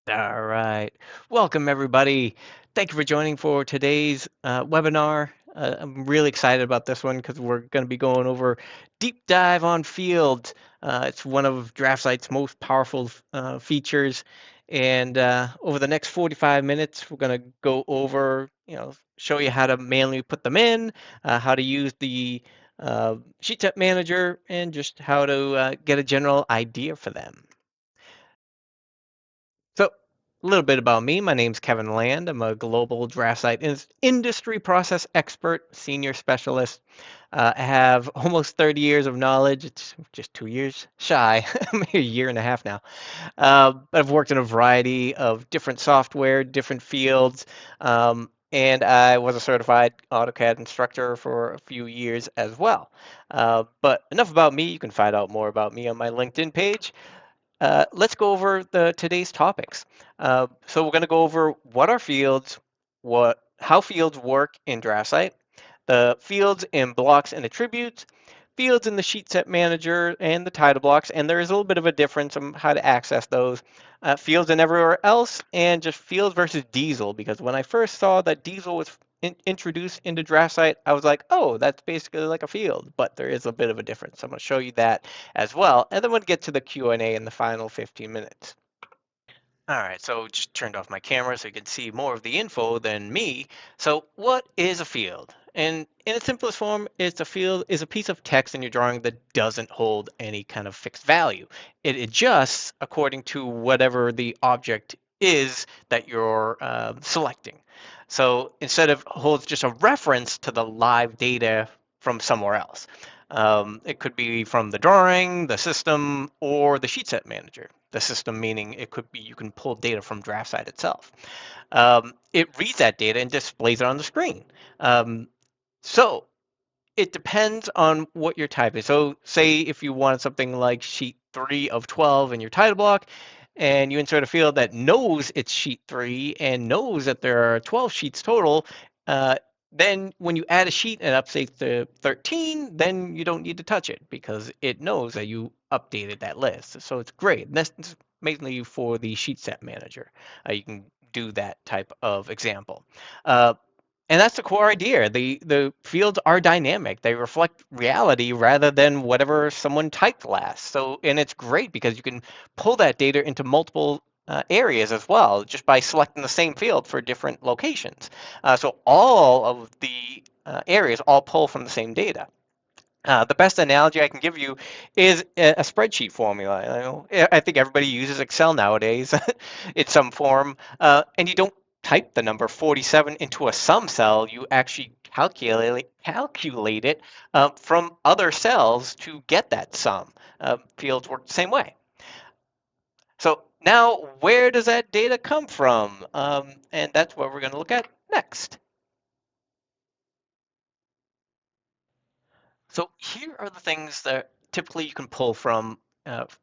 All right. Welcome, everybody. Thank you for joining for today's webinar. I'm really excited about this one because we're going to be going over deep dive on fields. It's one of DraftSight's most powerful features. And over the next 45 minutes, we're going to go over, show you how to manually put them in, how to use the sheet set manager, and just how to get a general idea for them. So, a little bit about me. My name's Kevin Land. I'm a global DraftSight industry process expert, senior specialist. I have almost 30 years of knowledge. It's just 2 years shy, maybe a year and a half now. But I've worked in a variety of different software, different fields, and I was a certified AutoCAD instructor for a few years as well. But enough about me. You can find out more about me on my LinkedIn page. Let's go over today's topics. So we're going to go over what are fields, how fields work in DraftSight, the fields in blocks and attributes, fields in the sheet set manager and the title blocks, and there is a little bit of a difference on how to access those. Fields and everywhere else, and just fields versus diesel, because when I first saw that diesel was introduced into DraftSight, I was like, oh, that's basically like a field, but there is a bit of a difference. I'm going to show you that as well, and then we'll get to the Q&A in the final 15 minutes. All right, so just turned off my camera so you can see more of the info than me. So what is a field? And in its simplest form, a field is a piece of text in your drawing that doesn't hold any kind of fixed value. It adjusts according to whatever the object is that you're selecting. So instead of holds just a reference to the live data from somewhere else. It could be from the drawing, the system, or the sheet set manager. The system meaning it could be you can pull data from DraftSight itself. It reads that data and displays it on the screen. So it depends on what you're typing. So say if you wanted something like sheet 3 of 12 in your title block, and you insert a field that knows it's sheet 3 and knows that there are 12 sheets total, then when you add a sheet and update to 13, then you don't need to touch it because it knows that you updated that list. So it's great. That's mainly for the sheet set manager. You can do that type of example. Uh, and that's the core idea. The fields are dynamic. They reflect reality rather than whatever someone typed last. So, and it's great because you can pull that data into multiple areas as well, just by selecting the same field for different locations. So all of the areas all pull from the same data. The best analogy I can give you is a spreadsheet formula. I think everybody uses Excel nowadays in some form, and you don't type the number 47 into a sum cell. You actually calculate it from other cells to get that sum. Fields work the same way. So now, where does that data come from? And that's what we're going to look at next. So here are the things that typically you can pull from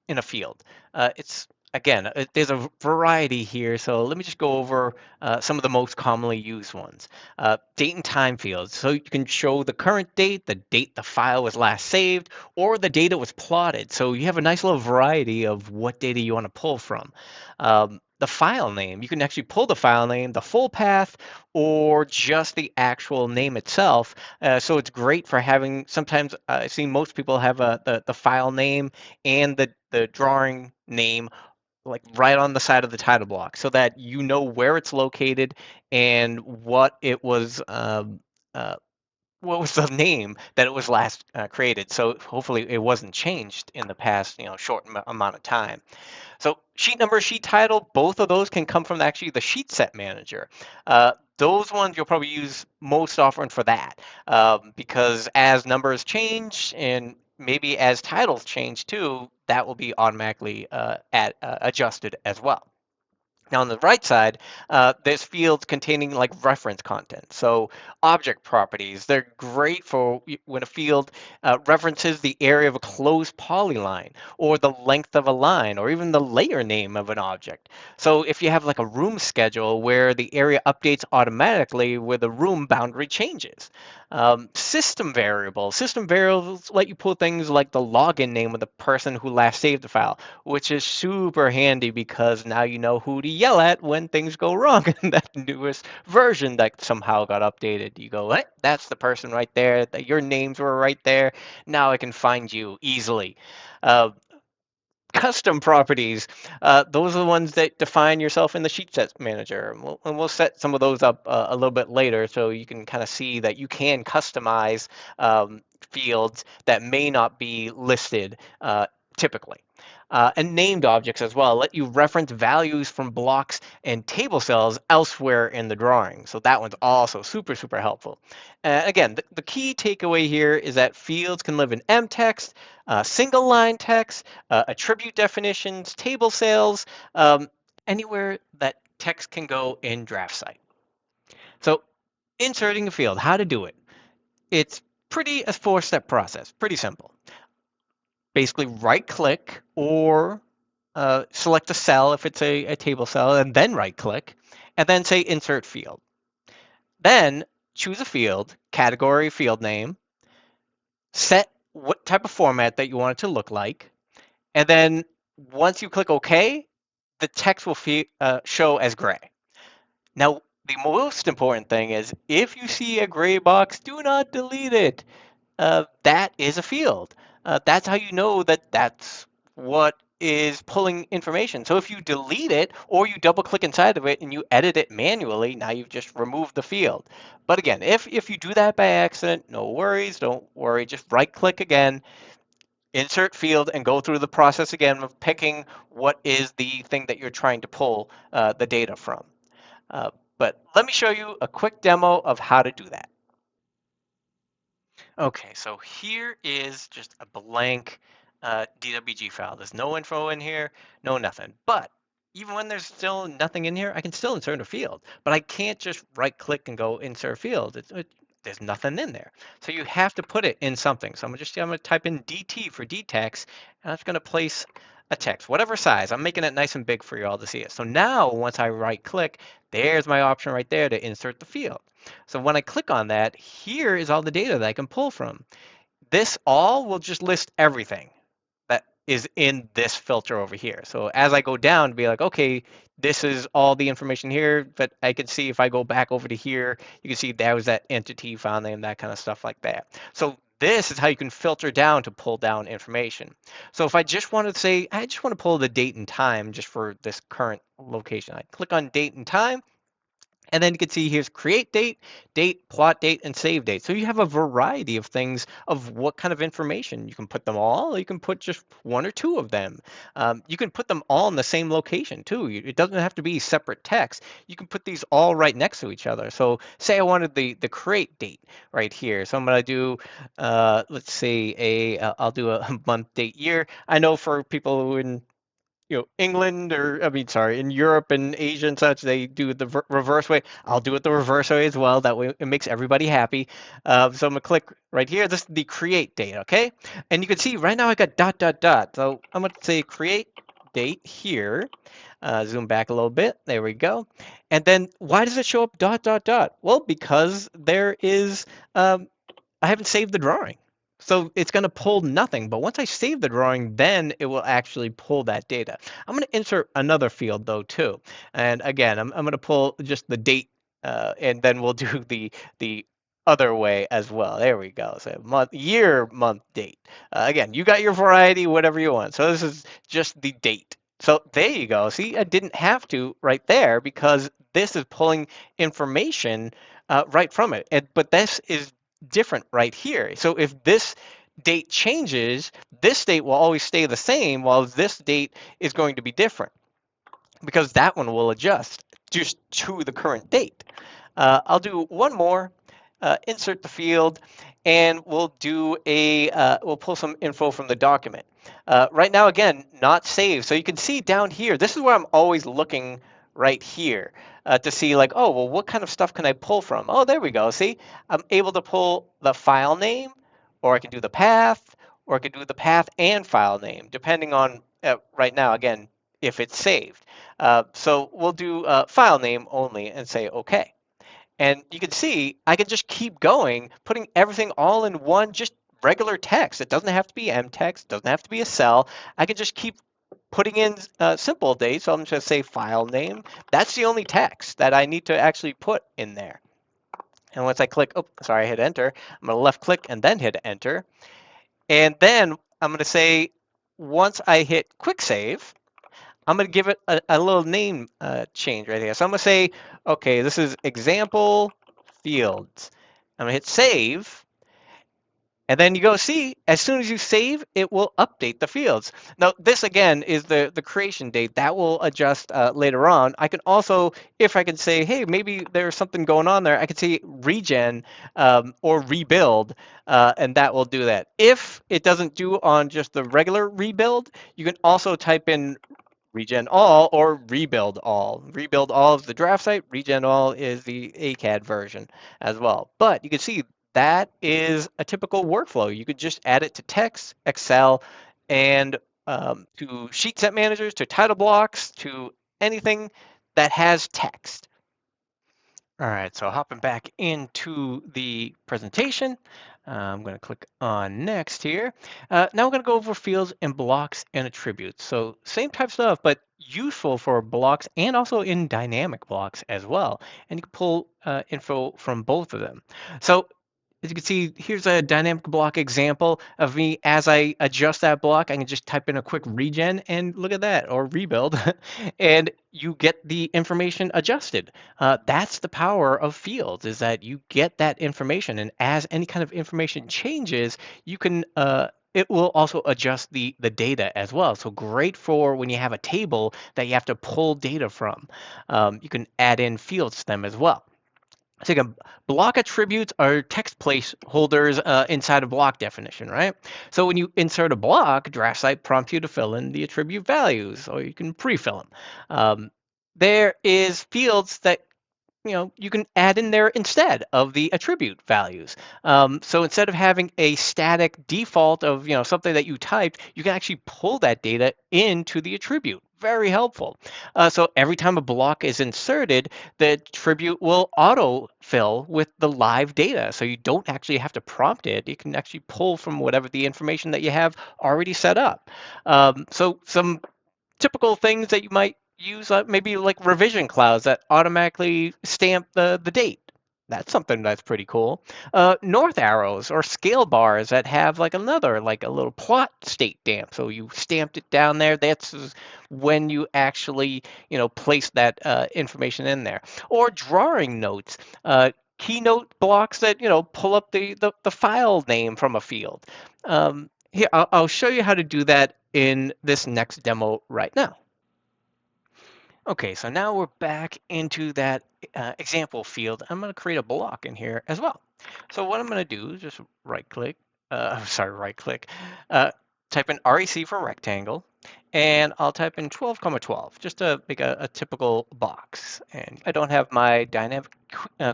in a field. It's again, there's a variety here. So let me just go over some of the most commonly used ones. Date and time fields. So you can show the current date, the date the file was last saved, or the data was plotted. So you have a nice little variety of what data you want to pull from. The file name, you can actually pull the file name, the full path, or just the actual name itself. So it's great for having, sometimes I've seen most people have the file name and the drawing name like right on the side of the title block so that you know where it's located and what was the name that it was last created. So hopefully it wasn't changed in the past, short amount of time. So sheet number, sheet title, both of those can come from actually the sheet set manager. Those ones you'll probably use most often for that because as numbers change and maybe as titles change too, that will be automatically adjusted as well. Now on the right side, there's fields containing like reference content. So object properties, they're great for when a field references the area of a closed polyline or the length of a line or even the layer name of an object. So if you have like a room schedule where the area updates automatically where the room boundary changes. System variables let you pull things like the login name of the person who last saved the file, which is super handy because now you know who to yell at when things go wrong in that newest version that somehow got updated. You go, hey, that's the person right there. Your names were right there. Now I can find you easily. Uh, Custom properties, those are the ones that define yourself in the sheet sets manager. And we'll set some of those up a little bit later so you can kind of see that you can customize fields that may not be listed typically. And named objects as well let you reference values from blocks and table cells elsewhere in the drawing. So that one's also super, super helpful. Again, the key takeaway here is that fields can live in MTEXT, single line text, attribute definitions, table sales, anywhere that text can go in DraftSight. So inserting a field, how to do it. It's a four-step process, pretty simple. Basically right click or select a cell if it's a table cell and then right click and then say insert field. Then choose a field, category, field name, set what type of format that you want it to look like, and then once you click OK, the text will show as gray. Now, the most important thing is if you see a gray box, do not delete it. That is a field. That's how you know that that's what is pulling information. So if you delete it or you double click inside of it and you edit it manually, now you've just removed the field. But again, if you do that by accident, no worries, don't worry, just right click again, insert field, and go through the process again of picking what is the thing that you're trying to pull the data from. But let me show you a quick demo of how to do that. Okay, so here is just a blank DWG file. There's no info in here, no nothing. But even when there's still nothing in here, I can still insert a field. But I can't just right click and go insert field. There's nothing in there. So you have to put it in something. So I'm gonna type in DT for dtext, and I'm just gonna place a text, whatever size. I'm making it nice and big for you all to see it. So now once I right click, there's my option right there to insert the field. So when I click on that, here is all the data that I can pull from. This all will just list everything that is in this filter over here. So as I go down, be like, okay, this is all the information here, but I can see if I go back over to here, you can see that was that entity file name, that kind of stuff like that. So this is how you can filter down to pull down information. So if I just want to say, I just want to pull the date and time just for this current location, I click on date and time. And then you can see here's create date, date, plot date, and save date. So you have a variety of things of what kind of information. You can put them all, or you can put just one or two of them. You can put them all in the same location too. It doesn't have to be separate text. You can put these all right next to each other. So say I wanted the create date right here. So I'm going to do, let's say I'll do a month, date, year. I know for people who in England, or I mean, sorry, in Europe and Asia and such, they do it the reverse way. I'll do it the reverse way as well. That way it makes everybody happy. So I'm gonna click right here. This is the create date, okay? And you can see right now I got dot, dot, dot. So I'm gonna say create date here. Zoom back a little bit. There we go. And then why does it show up dot, dot, dot? Well, because there is, I haven't saved the drawing. So it's going to pull nothing. But once I save the drawing, then it will actually pull that data. I'm going to insert another field, though, too. And again, I'm going to pull just the date, and then we'll do the other way as well. There we go. So month, year, month, date. Again, you got your variety, whatever you want. So this is just the date. So there you go. See, I didn't have to right there because this is pulling information right from it. But this is different right here. So if this date changes, this date will always stay the same, while this date is going to be different because that one will adjust just to the current date. I'll do one more, insert the field, and we'll do we'll pull some info from the document. Right now, again, not saved. So you can see down here, this is where I'm always looking right here to see like, oh, well, what kind of stuff can I pull from? Oh, there we go. See, I'm able to pull the file name, or I can do the path, or I can do the path and file name, depending on right now, again, if it's saved. So we'll do file name only and say OK. And you can see I can just keep going, putting everything all in one, just regular text. It doesn't have to be MTEXT, doesn't have to be a cell. I can just keep putting in simple date. So I'm just going to say file name. That's the only text that I need to actually put in there. And once I click, oh, sorry, I hit enter. I'm going to left click and then hit enter. And then I'm going to say, once I hit quick save, I'm going to give it a little name change right here. So I'm going to say, okay, this is example fields. I'm going to hit save. And then you go see, as soon as you save, it will update the fields. Now, this again is the creation date. That will adjust later on. I can also, if I can say, hey, maybe there's something going on there, I could say regen or rebuild, and that will do that. If it doesn't do on just the regular rebuild, you can also type in regen all or rebuild all. Rebuild all is the DraftSight, regen all is the ACAD version as well. But you can see that is a typical workflow. You could just add it to text, Excel, and to sheet set managers, to title blocks, to anything that has text. All right, so hopping back into the presentation, I'm going to click on next here. Now we're going to go over fields and blocks and attributes. So same type stuff, but useful for blocks and also in dynamic blocks as well. And you can pull info from both of them. So as you can see, here's a dynamic block example of me. As I adjust that block, I can just type in a quick regen and look at that, or rebuild, and you get the information adjusted. That's the power of fields, is that you get that information, and as any kind of information changes, you can it will also adjust the data as well. So great for when you have a table that you have to pull data from. You can add in fields to them as well. So again, block attributes are text placeholders inside a block definition, right? So when you insert a block, DraftSight prompts you to fill in the attribute values, or you can pre-fill them. There is fields that you can add in there instead of the attribute values. So instead of having a static default of something that you typed, you can actually pull that data into the attribute. Very helpful. So every time a block is inserted, the attribute will autofill with the live data. So you don't actually have to prompt it. You can actually pull from whatever the information that you have already set up. So some typical things that you might use, maybe like revision clouds that automatically stamp the date. That's something that's pretty cool. North arrows or scale bars that have like like a little plot state stamp. So you stamped it down there. That's when you actually, place that information in there. Or drawing notes. Keynote blocks that pull up the file name from a field. Here, I'll show you how to do that in this next demo right now. Okay, so now we're back into that example field. I'm going to create a block in here as well. So what I'm going to do is just right click, type in REC for rectangle, and I'll type in 12, 12, just to make a typical box. And I don't have my dynamic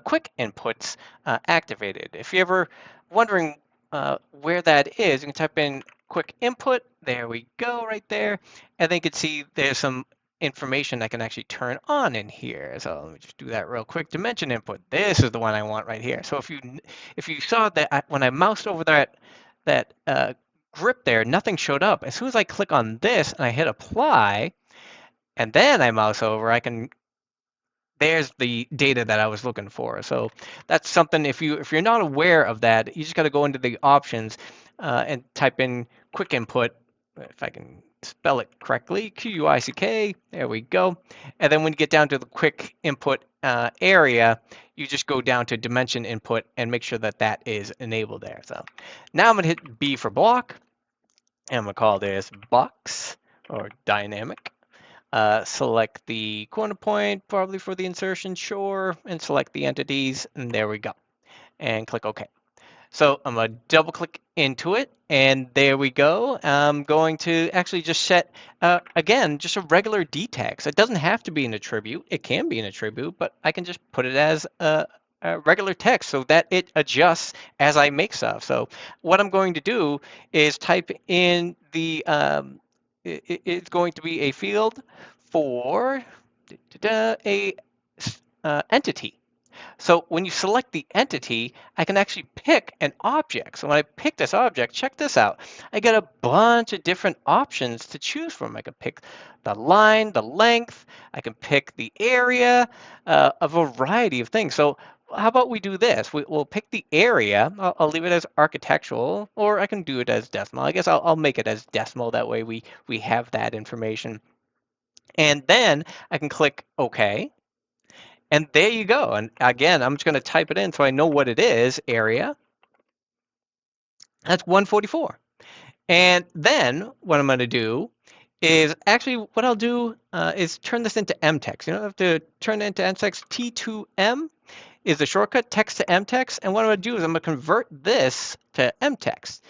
quick inputs activated. If you're ever wondering where that is, you can type in quick input. There we go, right there. And then you can see there's some information I can actually turn on in here. So let me just do that real quick. Dimension input. This is the one I want right here. So if you saw that when I moused over that grip there, nothing showed up. As soon as I click on this and I hit apply, and then I mouse over, there's the data that I was looking for. So that's something, if you're not aware of that, you just got to go into the options and type in quick input, if I can spell it correctly, QUICK, there we go. And then when you get down to the quick input area, you just go down to dimension input and make sure that that is enabled there. So now I'm going to hit B for block, and I'm going to call this box or dynamic. Select the corner point, probably for the insertion, sure, and select the entities, and there we go. And click OK. So I'm going to double click into it, and there we go. I'm going to actually just set, again, just a regular D text. It doesn't have to be an attribute. It can be an attribute, but I can just put it as a regular text so that it adjusts as I make stuff. So what I'm going to do is type in it's going to be a field for a entity. So when you select the entity, I can actually pick an object. So when I pick this object, check this out. I get a bunch of different options to choose from. I can pick the line, the length, I can pick the area, a variety of things. So how about we do this? We'll pick the area. I'll leave it as architectural, or I can do it as decimal. I guess I'll make it as decimal. That way we have that information. And then I can click OK. And there you go. And again, I'm just going to type it in so I know what it is, area. That's 144. And then what I'm going to do is actually what I'll do is turn this into MTEXT. You don't have to turn it into MTEXT. T2M is the shortcut, text to MTEXT. And what I'm going to do is I'm going to convert this to MTEXT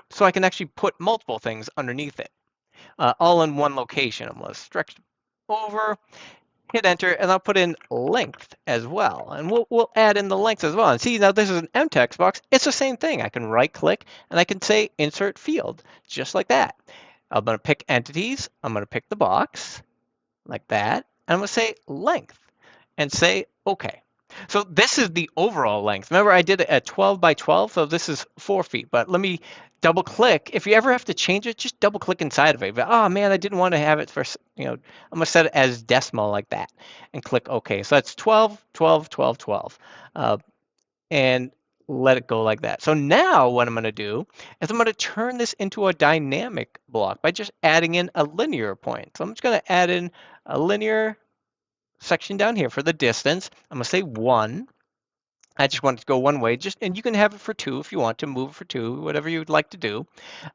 so I can actually put multiple things underneath it, all in one location. I'm going to stretch over, hit enter, and I'll put in length as well. And we'll add in the length as well. And see, now this is an MTEXT box. It's the same thing. I can right click and I can say insert field, just like that. I'm going to pick entities. I'm going to pick the box like that. And I'm going to say length and say OK. So this is the overall length. Remember, I did it at 12 by 12, so this is 4 feet. But let me double click. If you ever have to change it, just double click inside of it. But, oh man, I didn't want to have it for, I'm going to set it as decimal like that and click OK. So that's 12, 12, 12, 12. And let it go like that. So now what I'm going to do is I'm going to turn this into a dynamic block by just adding in a linear point. So I'm just going to add in a linear section down here for the distance. I'm going to say 1. I just want it to go one way, and you can have it for 2 if you want to move it for 2, whatever you'd like to do.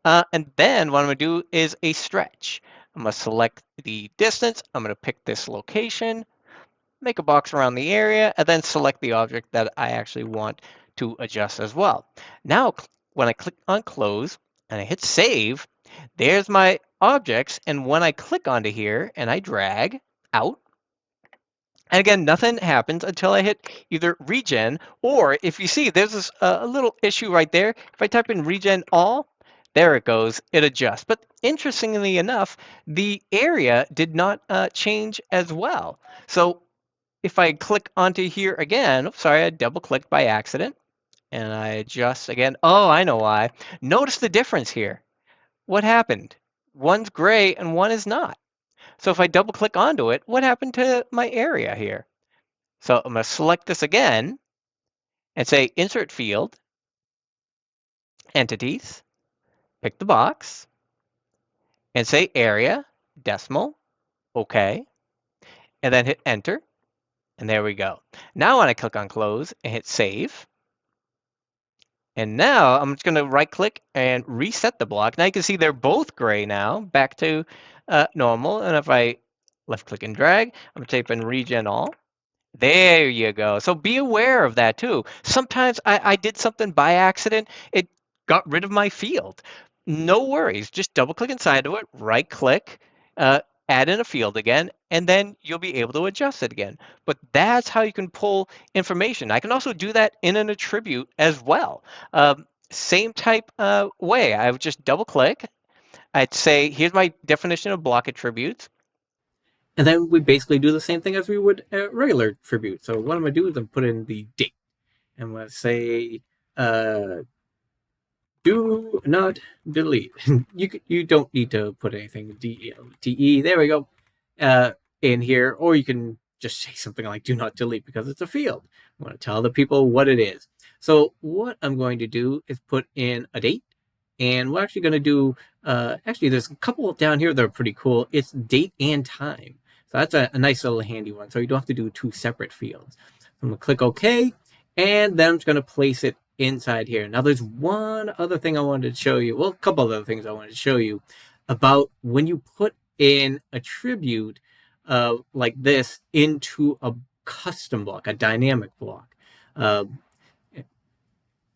And then what I'm going to do is a stretch. I'm going to select the distance. I'm going to pick this location, make a box around the area, and then select the object that I actually want to adjust as well. Now, when I click on close and I hit save, there's my objects. And when I click onto here and I drag out, and again, nothing happens until I hit either regen, or if you see, there's this a little issue right there. If I type in regen all, there it goes, it adjusts. But interestingly enough, the area did not change as well. So if I click onto here again, oops, sorry, I double clicked by accident, and I adjust again. Oh, I know why. Notice the difference here. What happened? One's gray and one is not. So if I double click onto it, what happened to my area here? So I'm going to select this again and say insert field, entities, pick the box, and say area, decimal, OK, and then hit enter. And there we go. Now when I click on close and hit save, and now I'm just going to right click and reset the block. Now you can see they're both gray now, back to normal. And if I left click and drag, I'm going to type in regen all. There you go. So be aware of that too. Sometimes I did something by accident. It got rid of my field. No worries. Just double click inside of it, right click, add in a field again, and then you'll be able to adjust it again. But that's how you can pull information. I can also do that in an attribute as well. Same type way. I would just double click. I'd say, here's my definition of block attributes. And then we basically do the same thing as we would a regular attribute. So what I'm going to do is I'm put in the date. And I'm going to say, do not delete. You don't need to put anything, DE, there we go, in here. Or you can just say something like do not delete because it's a field. I want to tell the people what it is. So what I'm going to do is put in a date. And we're actually going to do, actually, there's a couple down here that are pretty cool. It's date and time. So that's a nice little handy one. So you don't have to do 2 separate fields. I'm going to click OK, and then I'm just going to place it inside here. Now, there's one other thing I wanted to show you. Well, a couple of other things I wanted to show you about when you put in attribute like this into a custom block, a dynamic block.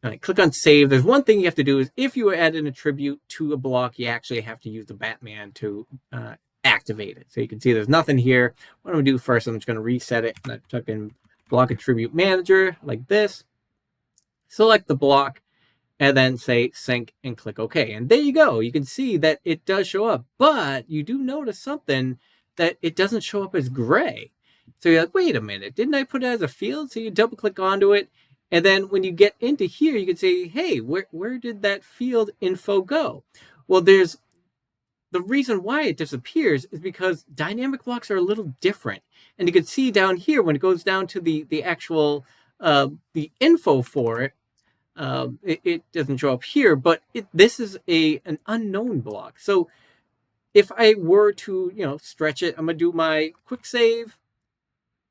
All right, click on save. There's one thing you have to do is if you add an attribute to a block, you actually have to use the Batman to activate it. So you can see there's nothing here. What I'm going to do first, I'm just going to reset it. And I type in block attribute manager like this. Select the block and then say sync and click OK. And there you go. You can see that it does show up. But you do notice something, that it doesn't show up as gray. So you're like, wait a minute, didn't I put it as a field? So you double click onto it. And then when you get into here, you can say, hey, where did that field info go? Well, there's the reason why it disappears is because dynamic blocks are a little different. And you can see down here when it goes down to the actual the info for it, it doesn't show up here, but this is an unknown block. So if I were to stretch it, I'm gonna do my quick save,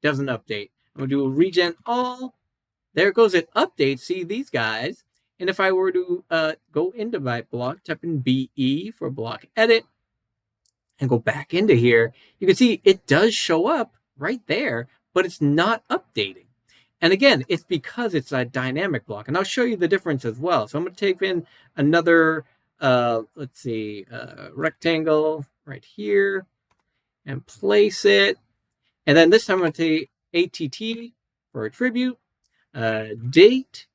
doesn't update. I'm gonna do a regen all. There it goes, it updates. See these guys. And if I were to go into my block, type in BE for block edit, and go back into here, you can see it does show up right there, but it's not updating. And again, it's because it's a dynamic block. And I'll show you the difference as well. So I'm going to take in another, let's see, rectangle right here and place it. And then this time I'm going to take ATT for attribute, date,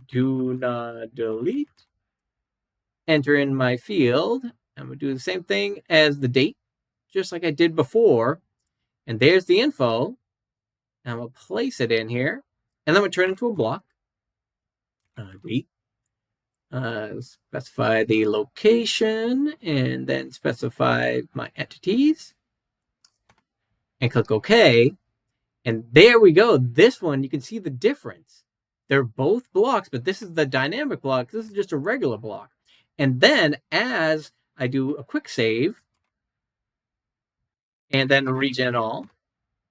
do not delete, enter in my field. I'm going to do the same thing as the date, just like I did before. And there's the info. And I'm going to place it in here. And then I'm going to turn it into a block. Date. Specify the location. And then specify my entities. And click OK. And there we go. This one, you can see the difference. They're both blocks, but this is the dynamic block. This is just a regular block. And then as I do a quick save, and then regen all,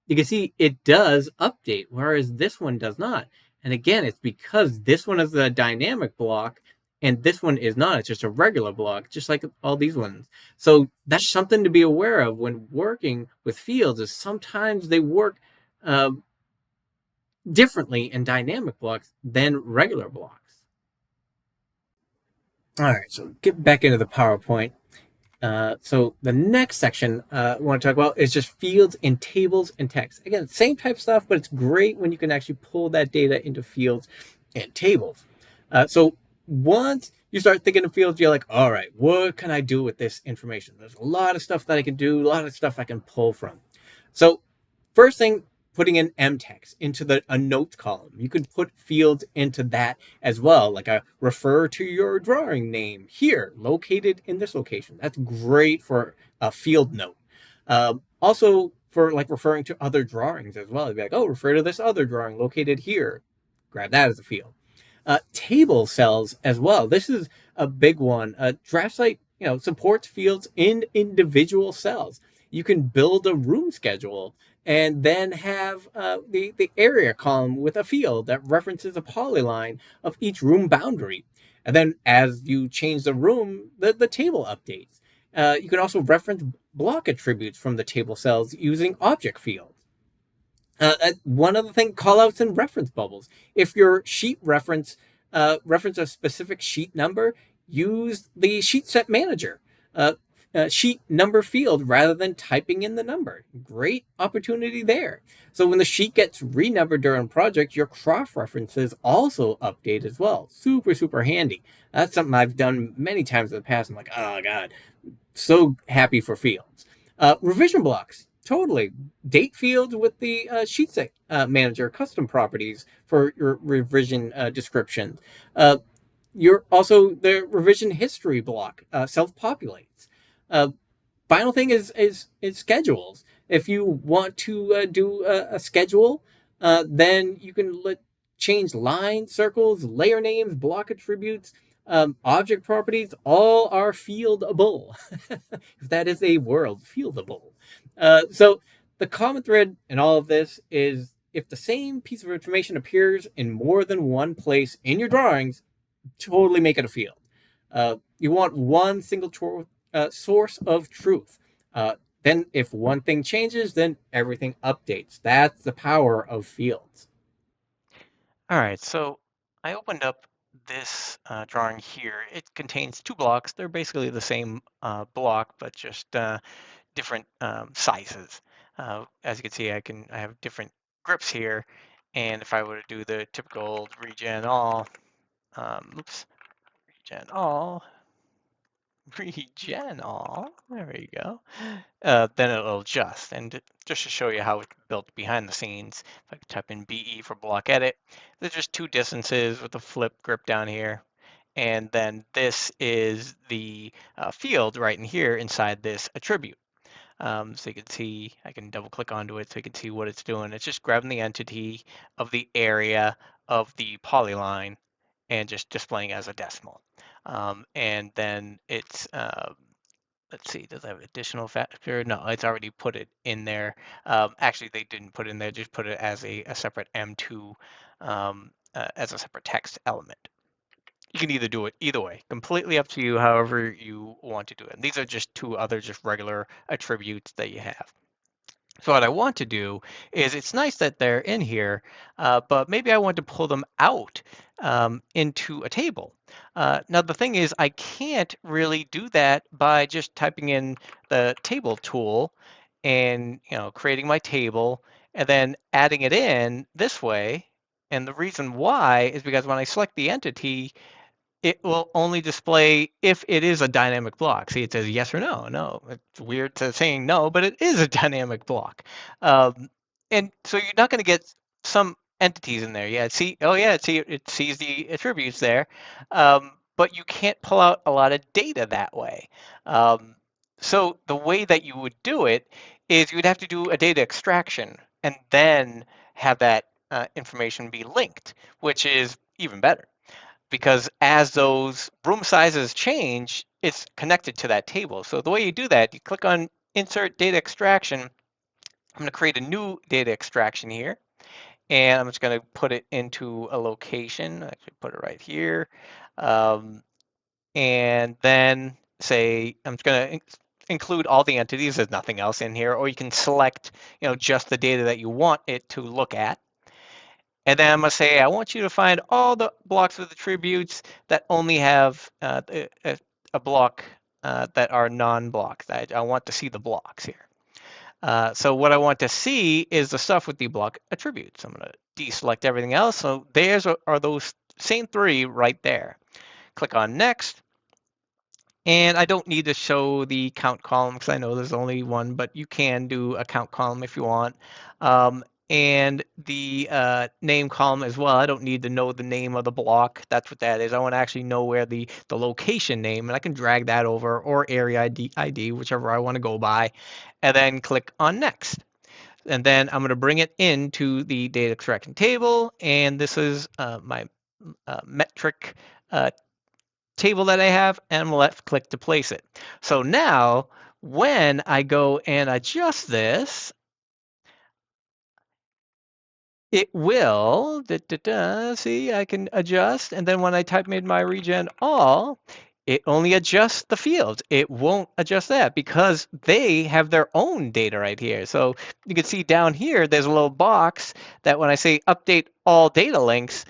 you can see it does update, whereas this one does not. And again, it's because this one is a dynamic block and this one is not. It's just a regular block, just like all these ones. So that's something to be aware of when working with fields, is sometimes they work differently in dynamic blocks than regular blocks. All right, so get back into the PowerPoint. So the next section I want to talk about is just fields and tables and text. Again, same type of stuff, but it's great when you can actually pull that data into fields and tables. So once you start thinking of fields, you're like, all right, what can I do with this information? There's a lot of stuff that I can do, a lot of stuff I can pull from. So first thing, putting in MTEXT into a notes column. You could put fields into that as well, like a refer to your drawing name here, located in this location. That's great for a field note. Also for like referring to other drawings as well. You'd be like, oh, refer to this other drawing located here. Grab that as a field. Table cells as well. This is a big one. DraftSight, supports fields in individual cells. You can build a room schedule and then have the area column with a field that references a polyline of each room boundary. And then as you change the room, the table updates. You can also reference block attributes from the table cells using object fields. One other thing, callouts and reference bubbles. If your sheet reference a specific sheet number, use the sheet set manager. Sheet number field rather than typing in the number. Great opportunity there. So when the sheet gets renumbered during a project, your cross references also update as well. Super, super handy. That's something I've done many times in the past. I'm like, oh God, so happy for fields. Revision blocks, totally. Date fields with the sheet set manager custom properties for your revision descriptions. You're also the revision history block self-populates. Final thing is schedules. If you want to do a schedule, then you can change lines, circles, layer names, block attributes, object properties. All are fieldable. If that is a word, fieldable. So the common thread in all of this is if the same piece of information appears in more than one place in your drawings, totally make it a field. You want one single source of truth. Then if one thing changes, then everything updates. That's the power of fields. All right, so I opened up this drawing here. It contains two blocks. They're basically the same block, but just different sizes. As you can see, I have different grips here, and if I were to do the typical regen all, regen all, regen all, there we go, then it'll adjust. And just to show you how it's built behind the scenes. If I type in BE for block edit, there's just two distances with a flip grip down here. And then this is the field right in here inside this attribute. So you can see, I can double click onto it so you can see what it's doing. It's just grabbing the entity of the area of the polyline and just displaying as a decimal. And then it's, let's see, does it have additional factor? No, it's already put it in there. Actually, they didn't put it in there, just put it as a separate M2, as a separate text element. You can either do it either way, completely up to you, however you want to do it. And these are just two other just regular attributes that you have. So what I want to do is, it's nice that they're in here, but maybe I want to pull them out into a table. Now the thing is, I can't really do that by just typing in the table tool and creating my table and then adding it in this way. And the reason why is because when I select the entity, it will only display if it is a dynamic block. See, it says yes or no. No, it's weird to saying no, but it is a dynamic block. And so you're not going to get some entities in there. Yeah, see, oh yeah, it sees the attributes there, but you can't pull out a lot of data that way. So the way that you would do it is you would have to do a data extraction and then have that information be linked, which is even better, because as those room sizes change, it's connected to that table. So the way you do that, you click on Insert Data Extraction. I'm going to create a new data extraction here, and I'm just going to put it into a location. Actually, put it right here, and then say I'm just going to include all the entities. There's nothing else in here, or you can select, just the data that you want it to look at. And then I'm going to say, I want you to find all the blocks with attributes that only have a block that are non-blocks. I want to see the blocks here. So what I want to see is the stuff with the block attributes. I'm going to deselect everything else. So there's are those same three right there. Click on Next. And I don't need to show the count column because I know there's only one, but you can do a count column if you want. And the name column as well. I don't need to know the name of the block. That's what that is. I want to actually know where the location name, and I can drag that over, or area ID, whichever I want to go by, and then click on Next. And then I'm going to bring it into the data extraction table, and this is my metric table that I have, and left click to place it. So now when I go and adjust this, it will, see, I can adjust, and then when I type in my regen all, it only adjusts the fields. It won't adjust that because they have their own data right here. So you can see down here, there's a little box that when I say update all data links,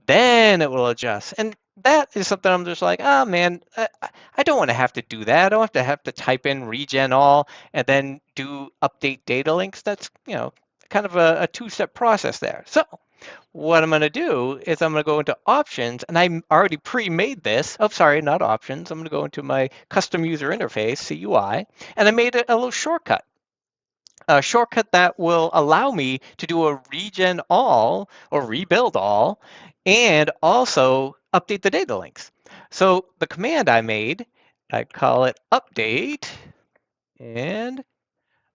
then it will adjust. And that is something I'm just like, oh man, I don't want to have to do that. I don't have to type in regen all and then do update data links. That's, kind of a two-step process there. So what I'm going to do is I'm going to go into options, and I already pre-made this. Oh, sorry, not options. I'm going to go into my custom user interface, CUI, and I made a little shortcut. A shortcut that will allow me to do a regen all or rebuild all, and also update the data links. So the command I made, I call it update and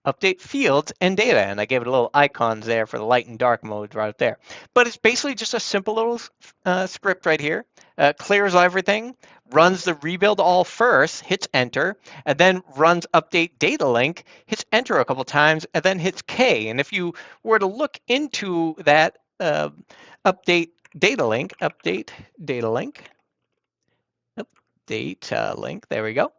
update fields and data, and I gave it a little icons there for the light and dark modes right there. But it's basically just a simple little script right here. Clears everything, runs the rebuild all first, hits enter, and then runs update data link, hits enter a couple times, and then hits K. And if you were to look into that update data link, there we go.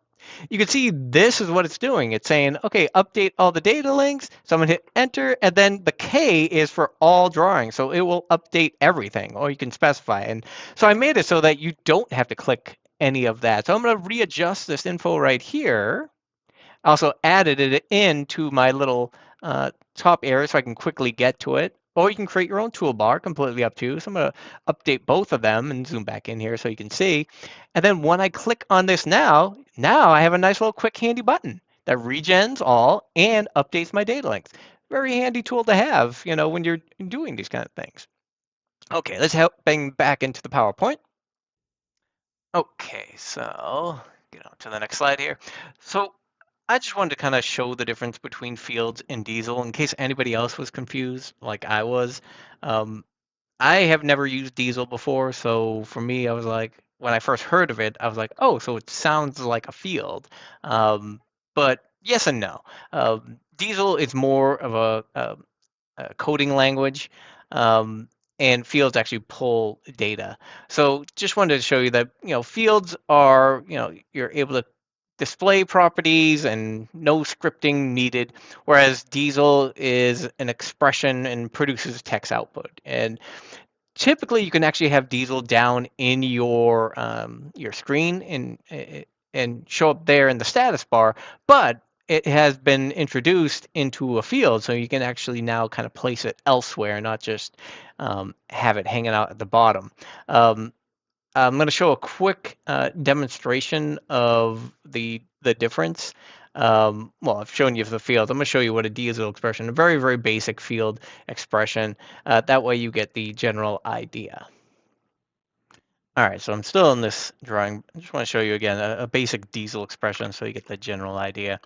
You can see this is what it's doing. It's saying, okay, update all the data links. So I'm going to hit enter, and then the K is for all drawings. So it will update everything, or you can specify. And so I made it so that you don't have to click any of that. So I'm going to readjust this info right here. Also added it into my little top area so I can quickly get to it. Or you can create your own toolbar, completely up to you. So I'm going to update both of them and zoom back in here so you can see. And then when I click on this now I have a nice little quick handy button that regens all and updates my data links. very handy tool to have, when you're doing these kind of things. Okay, let's bang back into the PowerPoint. Okay, so get on to the next slide here. So I just wanted to kind of show the difference between Fields and Diesel in case anybody else was confused, like I was. Um, I have never used Diesel before, so for me, I was like, when I first heard of it, I was like, oh, so it sounds like a field. Um, but yes and no. Diesel is more of a coding language, um, and fields actually pull data. So just wanted to show you that fields are you're able to display properties and no scripting needed, whereas Diesel is an expression and produces text output. And typically, you can actually have Diesel down in your screen and show up there in the status bar, but it has been introduced into a field, so you can actually now kind of place it elsewhere, not just have it hanging out at the bottom. Um, I'm going to show a quick demonstration of the difference. Well, I've shown you the field. I'm going to show you what a diesel expression, a very, very basic field expression. That way you get the general idea. All right, so I'm still in this drawing. I just want to show you again a basic diesel expression so you get the general idea.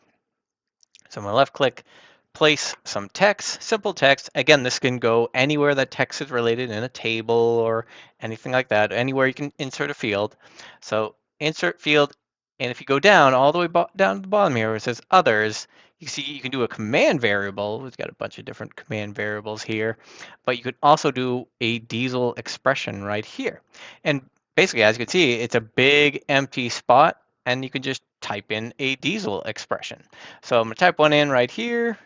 So I'm going to left click, place some text, simple text. Again, this can go anywhere that text is related in a table or anything like that, anywhere you can insert a field. So insert field, and if you go down all the way down to the bottom here where it says others, you see you can do a command variable. We've got a bunch of different command variables here, but you could also do a diesel expression right here. And basically, as you can see, it's a big empty spot, and you can just type in a diesel expression. So I'm going to type one in right here.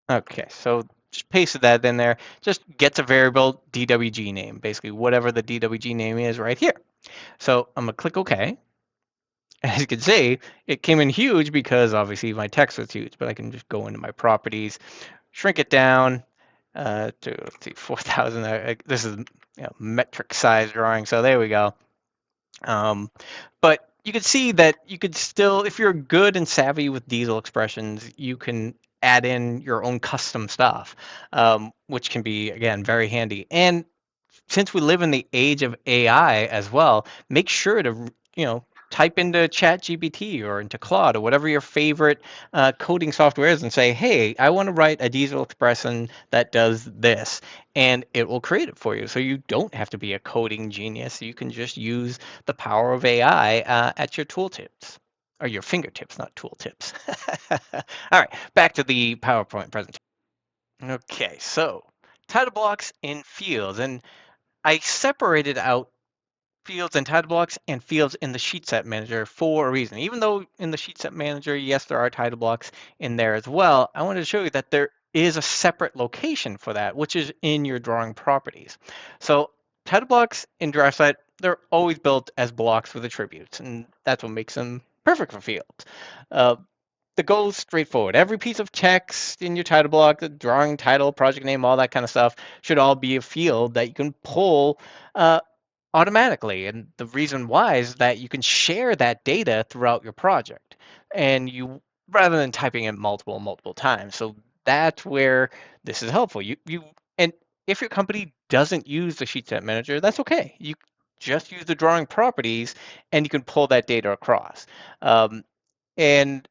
Okay, so just pasted that in there. Just gets a variable DWG name, basically whatever the DWG name is right here. So I'm going to click OK. As you can see, it came in huge because obviously my text was huge, but I can just go into my properties, shrink it down to, let's see, 4,000. This is metric size drawing, so there we go. But you could see that you could still, if you're good and savvy with diesel expressions, you can add in your own custom stuff, which can be, again, very handy. And since we live in the age of AI as well, make sure to, type into ChatGPT or into Claude or whatever your favorite coding software is and say, hey, I want to write a diesel expression that does this. And it will create it for you. So you don't have to be a coding genius. You can just use the power of AI at your tooltips. Or your fingertips, not tooltips. All right, back to the PowerPoint presentation. Okay, so title blocks in fields. And I separated out fields and title blocks and fields in the sheet set manager for a reason. Even though in the sheet set manager, yes, there are title blocks in there as well, I wanted to show you that there is a separate location for that, which is in your drawing properties. So title blocks in DraftSight, they're always built as blocks with attributes, and that's what makes them perfect for fields. The goal is straightforward. Every piece of text in your title block, the drawing title, project name, all that kind of stuff, should all be a field that you can pull automatically. And the reason why is that you can share that data throughout your project, and you rather than typing it multiple times. So that's where this is helpful. You and if your company doesn't use the sheet set manager, that's okay. You just use the drawing properties, and you can pull that data across. And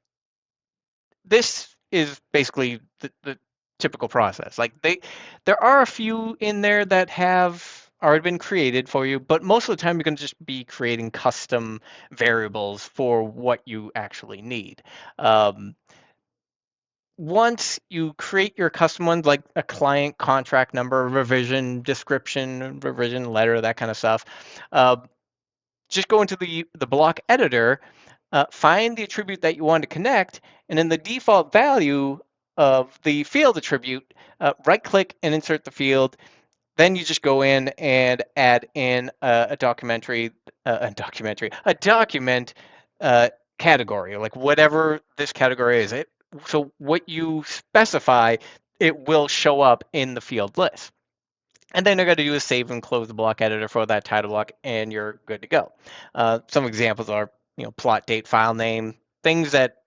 this is basically the typical process. Like there are a few in there that have already been created for you, but most of the time you're going to just be creating custom variables for what you actually need. Once you create your custom ones, like a client contract number, revision description, revision letter, that kind of stuff, uh, just go into the block editor, find the attribute that you want to connect, and in the default value of the field attribute, right click and insert the field. Then you just go in and add in a document category, like whatever this category is. So what you specify, it will show up in the field list. And then you're going to do is save and close the block editor for that title block, and you're good to go. Some examples are, plot date, file name, things that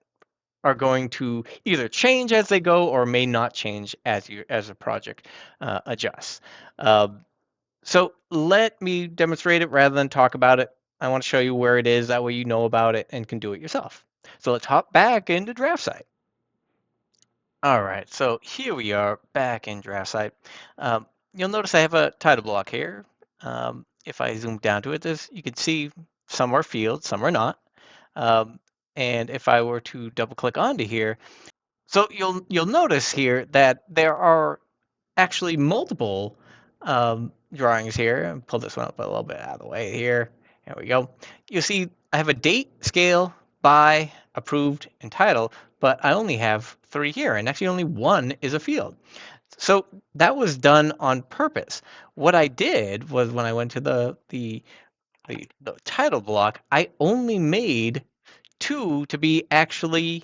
are going to either change as they go or may not change as the project adjusts. So let me demonstrate it rather than talk about it. I want to show you where it is. That way you know about it and can do it yourself. So let's hop back into DraftSight. All right, so here we are back in DraftSight. You'll notice I have a title block here. If I zoom down to it, you can see some are fields, some are not. Um, and if I were to double click onto here, so you'll notice here that there are actually multiple drawings here. And pull this one up a little bit out of the way here. There we go. You see, I have a date, scale, by, approved, and title, but I only have 3 here, and actually only 1 is a field. So that was done on purpose. What I did was when I went to the title block, I only made 2 to be actually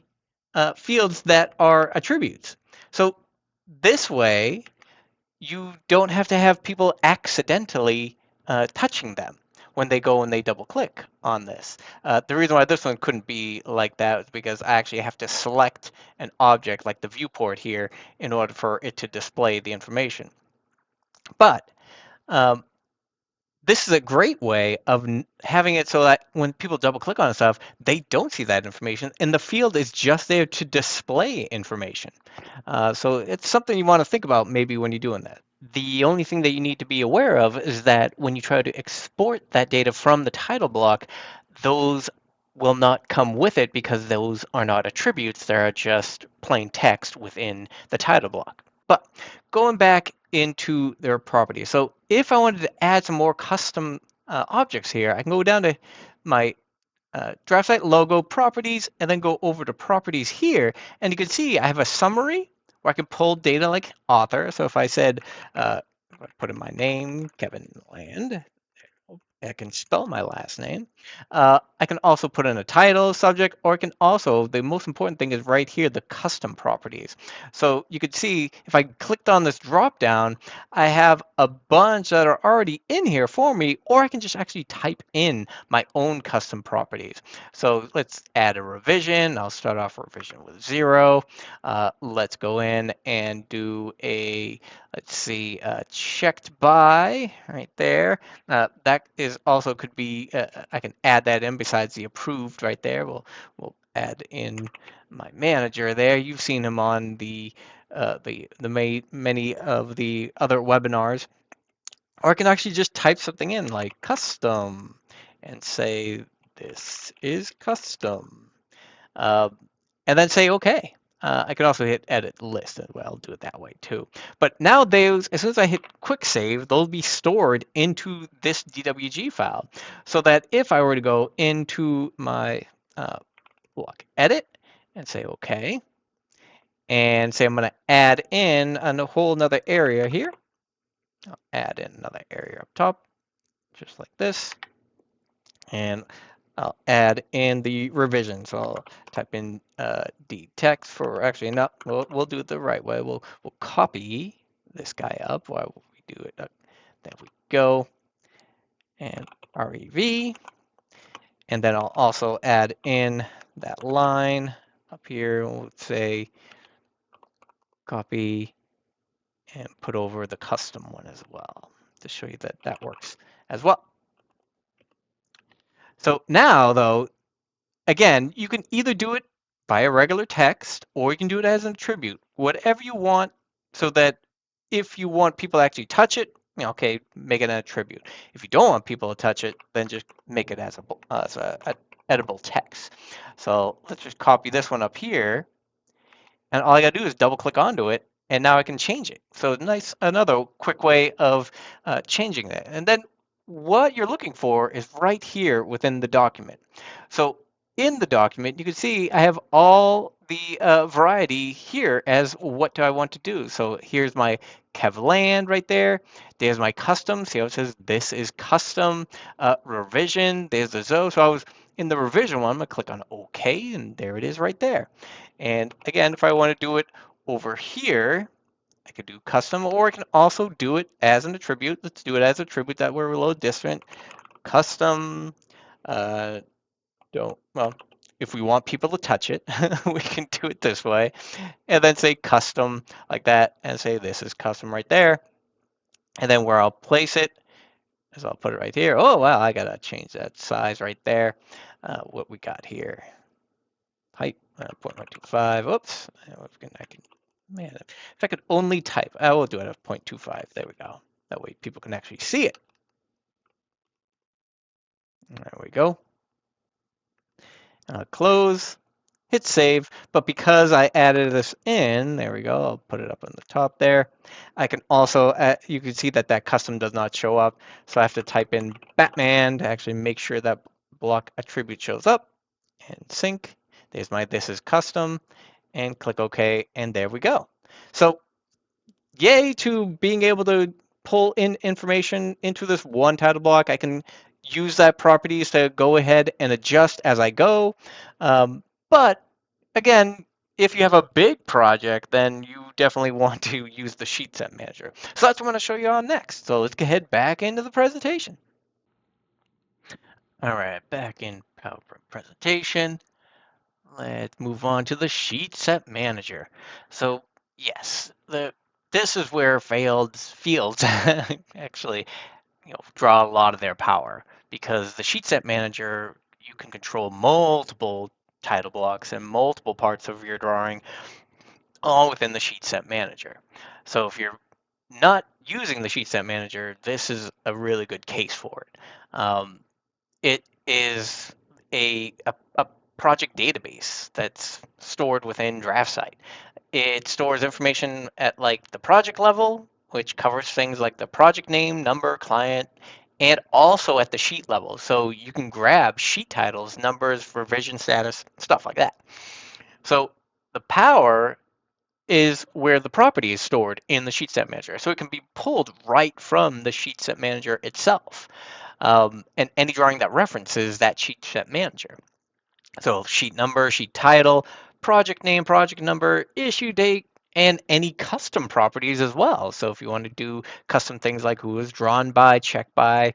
fields that are attributes. So this way, you don't have to have people accidentally touching them when they go and they double click on this. The reason why this one couldn't be like that is because I actually have to select an object like the viewport here in order for it to display the information. But um, this is a great way of having it so that when people double click on stuff, they don't see that information, and the field is just there to display information. So it's something you want to think about maybe when you're doing that. The only thing that you need to be aware of is that when you try to export that data from the title block, those will not come with it because those are not attributes. They're just plain text within the title block. But going back into their properties. So if I wanted to add some more custom objects here, I can go down to my DraftSight logo properties and then go over to properties here. And you can see I have a summary where I can pull data like author. So if I said, put in my name, Kevin Land, I can spell my last name. I can also put in a title, subject, or I can also, the most important thing is right here, the custom properties. So you can see if I clicked on this drop down, I have a bunch that are already in here for me, or I can just actually type in my own custom properties. So let's add a revision. I'll start off revision with 0. Let's go in and do a, let's see, checked by right there. That is also could be, I can add that in besides the approved right there. We'll add in my manager there. You've seen him on the many of the other webinars. Or I can actually just type something in like custom and say this is custom. Uh, and then say OK. I can also hit edit list as well. I'll do it that way too. But now those, as soon as I hit quick save, they'll be stored into this DWG file. So that if I were to go into my block edit and say OK, and say I'm going to add in a whole another area here. I'll add in another area up top, just like this. And I'll add in the revision. So I'll type in DText for, actually, no, we'll do it the right way. We'll copy this guy up while we do it. There we go. And REV. And then I'll also add in that line up here. We'll say copy and put over the custom one as well to show you that that works as well. So now, though, again, you can either do it by a regular text or you can do it as an attribute, whatever you want, so that if you want people to actually touch it, okay, make it an attribute. If you don't want people to touch it, then just make it as a editable text. So let's just copy this one up here, and all I got to do is double click onto it, and now I can change it. So nice, another quick way of changing that. And then what you're looking for is right here within the document. So in the document, you can see I have all the variety here as what do I want to do. So here's my Kevland right there. There's my custom. See how it says this is custom revision. There's the ZO. So I was in the revision one. I'm going to click on OK, and there it is right there. And again, if I want to do it over here, I could do custom, or I can also do it as an attribute. Let's do it as an attribute that we're a little different. Custom, well, if we want people to touch it, we can do it this way, and then say custom like that, and say this is custom right there. And then where I'll place it is I'll put it right here. Oh, wow, I gotta change that size right there. What we got here, height 0.125. Oops, man, if I could only type, I will do it at 0.25. There we go. That way people can actually see it. There we go. Close, hit save. But because I added this in, there we go. I'll put it up on the top there. I can also, you can see that that custom does not show up. So I have to type in Batman to actually make sure that block attribute shows up and sync. There's my this is custom and click OK. And there we go. So yay to being able to pull in information into this one title block. I can use that properties to go ahead and adjust as I go. But again, if you have a big project, then you definitely want to use the sheet set manager. So that's what I'm going to show you on next. So let's head back into the presentation. All right, back in PowerPoint presentation. Let's move on to the sheet set manager. So yes, this is where fields actually draw a lot of their power, because the sheet set manager, you can control multiple title blocks and multiple parts of your drawing all within the sheet set manager. So if you're not using the sheet set manager, this is a really good case for it. It is a project database that's stored within DraftSight. It stores information at like the project level, which covers things like the project name, number, client, and also at the sheet level. So you can grab sheet titles, numbers, revision status, stuff like that. So the power is where the property is stored in the sheet set manager. So it can be pulled right from the sheet set manager itself. And any drawing that references that sheet set manager. So sheet number, sheet title, project name, project number, issue date, and any custom properties as well. So if you want to do custom things like who was drawn by, checked by,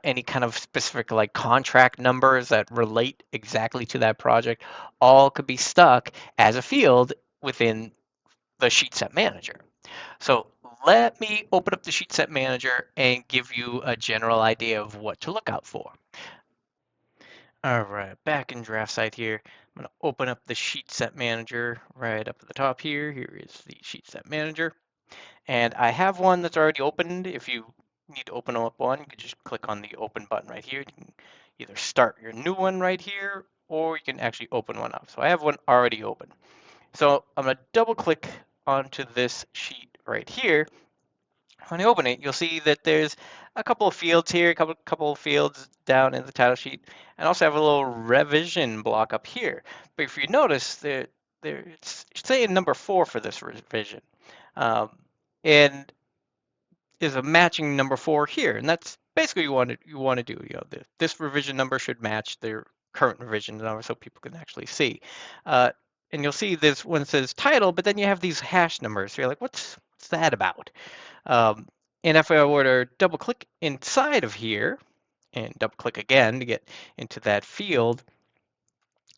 any kind of specific like contract numbers that relate exactly to that project, all could be stuck as a field within the sheet set manager. So let me open up the sheet set manager and give you a general idea of what to look out for. All right, back in DraftSight here, I'm going to open up the sheet set manager right up at the top here. Here is the sheet set manager. And I have one that's already opened. If you need to open up one, you can just click on the open button right here. You can either start your new one right here, or you can actually open one up. So I have one already open. So I'm going to double click onto this sheet right here. When you open it, you'll see that there's a couple of fields here, a couple of fields down in the title sheet, and also have a little revision block up here. But if you notice, it's saying number 4 for this revision, and is a matching number 4 here, and that's basically what you want to do. This revision number should match their current revision number, so people can actually see. And you'll see this when it says title, but then you have these hash numbers. So you're like, what's that about? And if I were to double click inside of here and double click again to get into that field,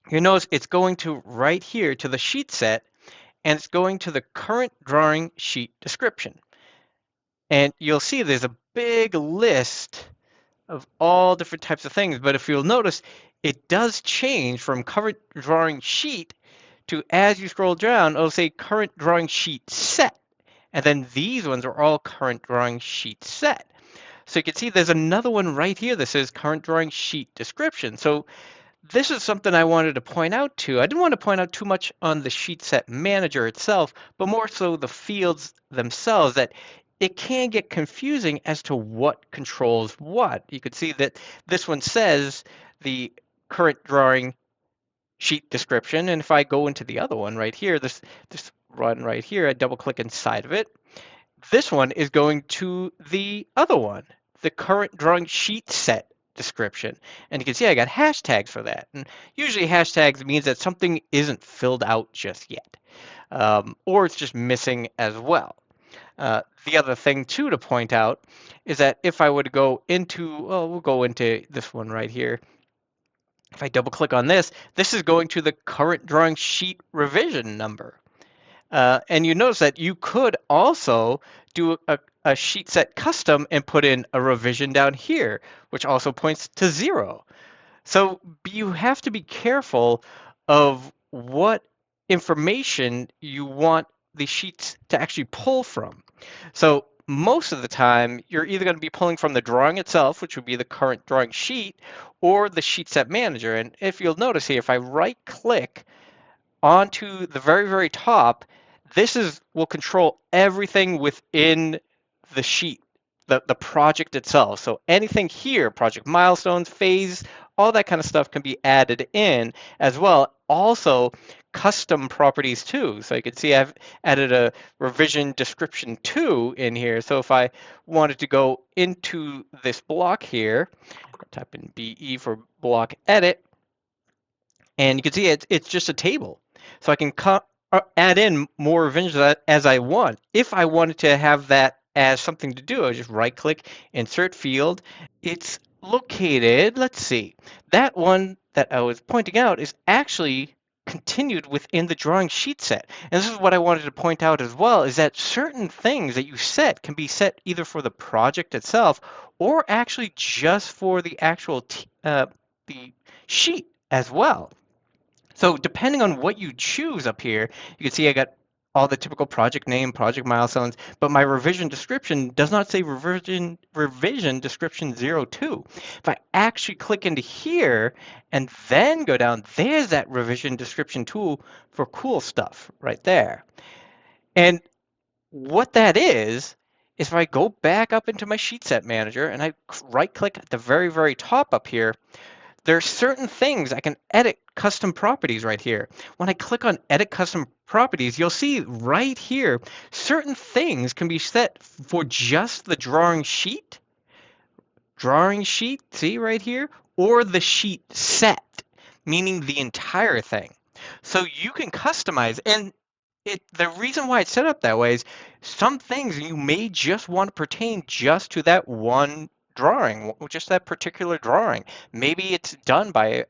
you notice it's going to right here to the sheet set, and it's going to the current drawing sheet description. And you'll see there's a big list of all different types of things. But if you'll notice, it does change from current drawing sheet to, as you scroll down, it'll say current drawing sheet set. And then these ones are all current drawing sheet set. So you can see there's another one right here that says current drawing sheet description. So this is something I wanted to point out too. I didn't want to point out too much on the sheet set manager itself, but more so the fields themselves, that it can get confusing as to what controls what. You can see that this one says the current drawing sheet description, and if I go into the other one right here, this run right here, I double click inside of it. This one is going to the other one, the current drawing sheet set description. And you can see I got hashtags for that. And usually hashtags means that something isn't filled out just yet, or it's just missing as well. The other thing too to point out is that if I were to go into, well, we'll go into this one right here. If I double click on this, this is going to the current drawing sheet revision number. And you notice that you could also do a sheet set custom and put in a revision down here, which also points to 0. So you have to be careful of what information you want the sheets to actually pull from. So most of the time, you're either going to be pulling from the drawing itself, which would be the current drawing sheet, or the sheet set manager. And if you'll notice here, if I right click onto the very, very top, will control everything within the sheet, the project itself. So anything here, project milestones, phase, all that kind of stuff can be added in as well. Also, custom properties too. So you can see I've added a revision description 2 in here. So if I wanted to go into this block here, type in BE for block edit, and you can see it's just a table. So I can add in more revisions as I want. If I wanted to have that as something to do, I just right click, insert field. It's located, let's see, that one that I was pointing out is actually continued within the drawing sheet set. And this is what I wanted to point out as well, is that certain things that you set can be set either for the project itself or actually just for the actual the sheet as well. So depending on what you choose up here, you can see I got all the typical project name, project milestones, but my revision description does not say revision description 02. If I actually click into here and then go down, there's that revision description tool for cool stuff right there. And what that is if I go back up into my sheet set manager and I right click at the very, very top up here, there are certain things I can edit custom properties right here. When I click on edit custom properties, you'll see right here, certain things can be set for just the drawing sheet, see right here, or the sheet set, meaning the entire thing. So you can customize, and the reason why it's set up that way is some things you may just want to pertain just to that one drawing, just that particular drawing. Maybe it's done by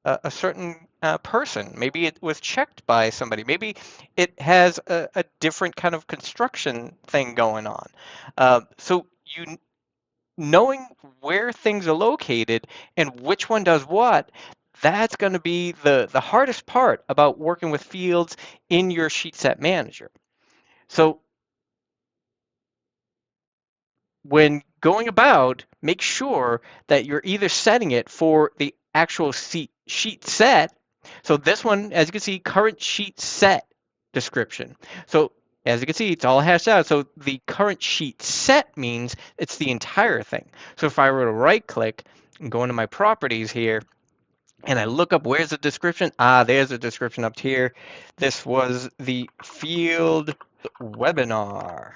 a certain person. Maybe it was checked by somebody. Maybe it has a different kind of construction thing going on. So you knowing where things are located and which one does what, that's going to be the hardest part about working with fields in your sheet set manager. So when going about, make sure that you're either setting it for the actual sheet set. So this one, as you can see, current sheet set description. So as you can see, it's all hashed out. So the current sheet set means it's the entire thing. So if I were to right click and go into my properties here, and I look up where's the description, there's the description up here. This was the field webinar.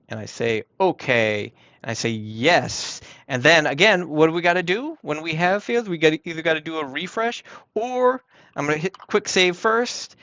And I say, okay, and I say yes. And then again, what do we got to do when we have fields? We either got to do a refresh, or I'm going to hit quick save first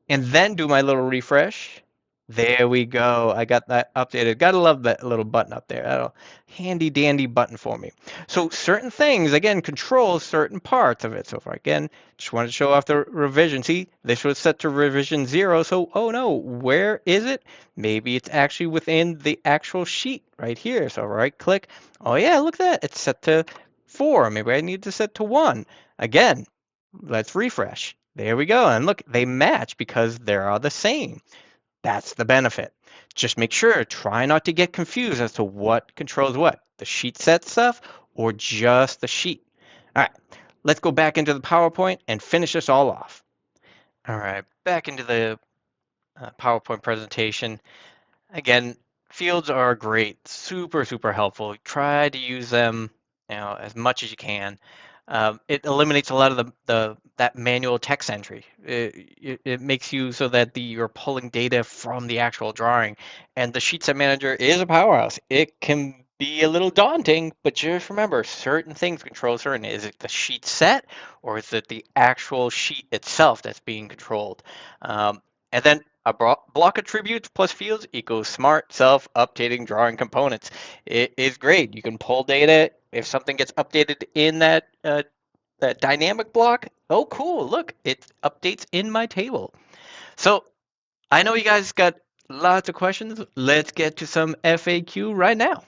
and then do my little refresh. There we go. I got that updated. Gotta love that little button up there. That'll handy dandy button for me. So certain things, again, control certain parts of it. So far, again, just wanted to show off the revision. See, this was set to revision 0. So, oh no, where is it? Maybe it's actually within the actual sheet right here. So right click. Oh yeah, look at that. It's set to 4. Maybe I need to set to 1. Again, let's refresh. There we go. And look, they match because they are the same. That's the benefit. Just make sure, try not to get confused as to what controls what, the sheet set stuff or just the sheet. All right, let's go back into the PowerPoint and finish this all off. All right, back into the PowerPoint presentation. Again, fields are great, super, super helpful. Try to use them, as much as you can. It eliminates a lot of that manual text entry. It makes you so that you're pulling data from the actual drawing. And the sheet set manager is a powerhouse. It can be a little daunting, but just remember, certain things control certain. Is it the sheet set, or is it the actual sheet itself that's being controlled? And then a block attributes plus fields equals smart self-updating drawing components. It is great. You can pull data. If something gets updated in that That dynamic block. Oh, cool. Look, it updates in my table. So I know you guys got lots of questions. Let's get to some FAQ right now.